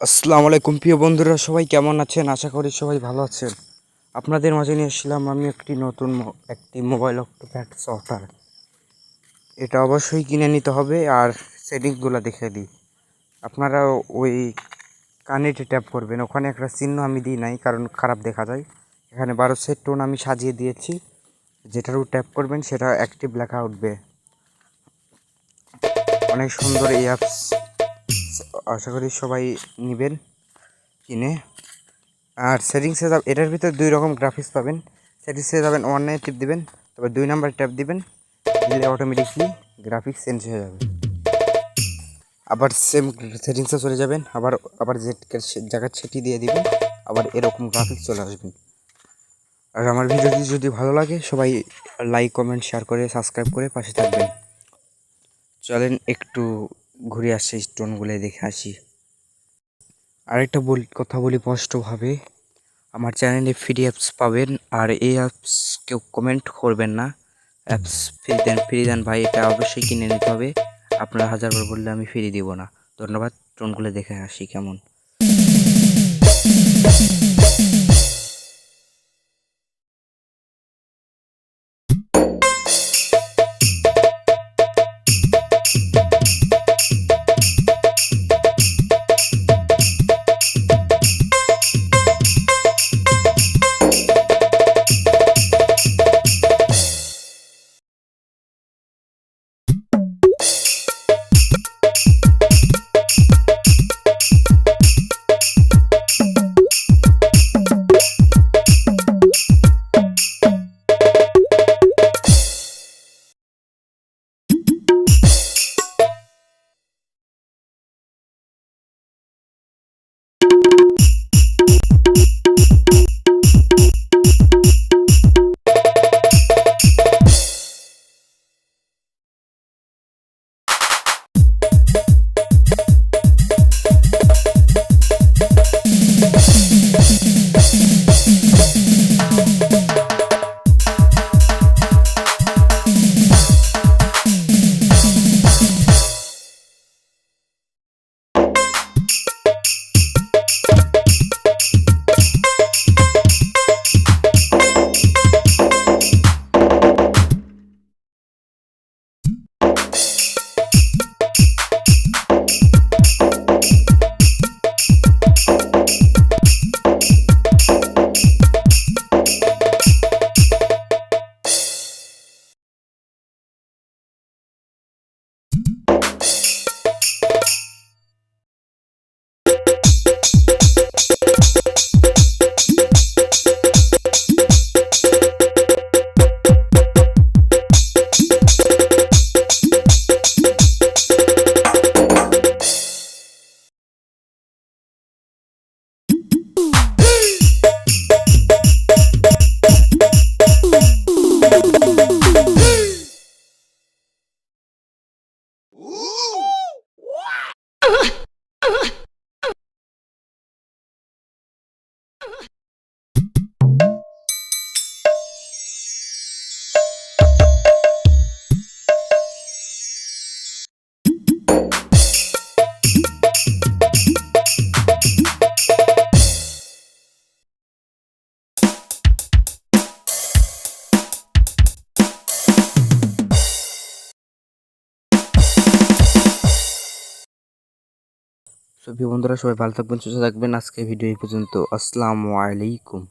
আসসালামু আলাইকুম প্রিয় বন্ধুরা, সবাই কেমন আছেন? আশা করি সবাই ভালো আছেন। আপনাদের মাঝে নিয়ে এসেছিলাম আমি একটি নতুন মোবাইল অক্টোপ্যাড সফটওয়্যার। এটা অবশ্যই কিনে নিতে হবে। আর সেটিংসগুলো দেখে দিই, আপনারা ওই কানেক্টে ট্যাপ করবেন। ওখানে একটা চিহ্ন আমি দিই নাই, কারণ খারাপ দেখা যায়। এখানে 12 টোন আমি সাজিয়ে দিয়েছি। যেটার উপর ট্যাপ করবেন সেটা অ্যাক্টিভ লেখা উঠবে। অনেক সুন্দর এই অ্যাপস, আশা করি সবাই নেবেন কিনে। আর সেটিংসে এটার ভিতরে দুই রকম গ্রাফিক্স পাবেন। সেটিংসে যাবেন, ওয়ানে টিপ দিবেন, তারপর 2 নাম্বার ট্যাপ দিবেন, দিলে অটোমেটিকলি গ্রাফিক্স চেঞ্জ হয়ে যাবে। আবার সেম সেটিংসে চলে যাবেন, আবার যে জায়গায় সেটি দিয়ে দিবেন, আবার এরকম গ্রাফিক্স চলে আসবেন। আর আমার ভিডিওটি যদি ভালো লাগে সবাই লাইক, কমেন্ট, শেয়ার করে সাবস্ক্রাইব করে পাশে থাকবেন। চলেন একটু ঘুরে আসি, স্টোনগুলো দেখে আসি। আরেকটা কথা বলি স্পষ্টভাবে, আমার চ্যানেলে ফ্রি অ্যাপস পাবেন। আর এই অ্যাপস কেউ কমেন্ট করবেন না। অ্যাপস ফ্রি দেন ভাই, এটা অবশ্যই কিনে নিতে হবে। আপনারা 1000 বার বললে আমি ফ্রি দিব না। ধন্যবাদ। টোনগুলো দেখে আসি কেমন। সব বন্ধুরা সবাই ভালো থাকবেন, সুস্থ থাকবেন। আজকে ভিডিও এই পর্যন্ত। আসসালামু আলাইকুম।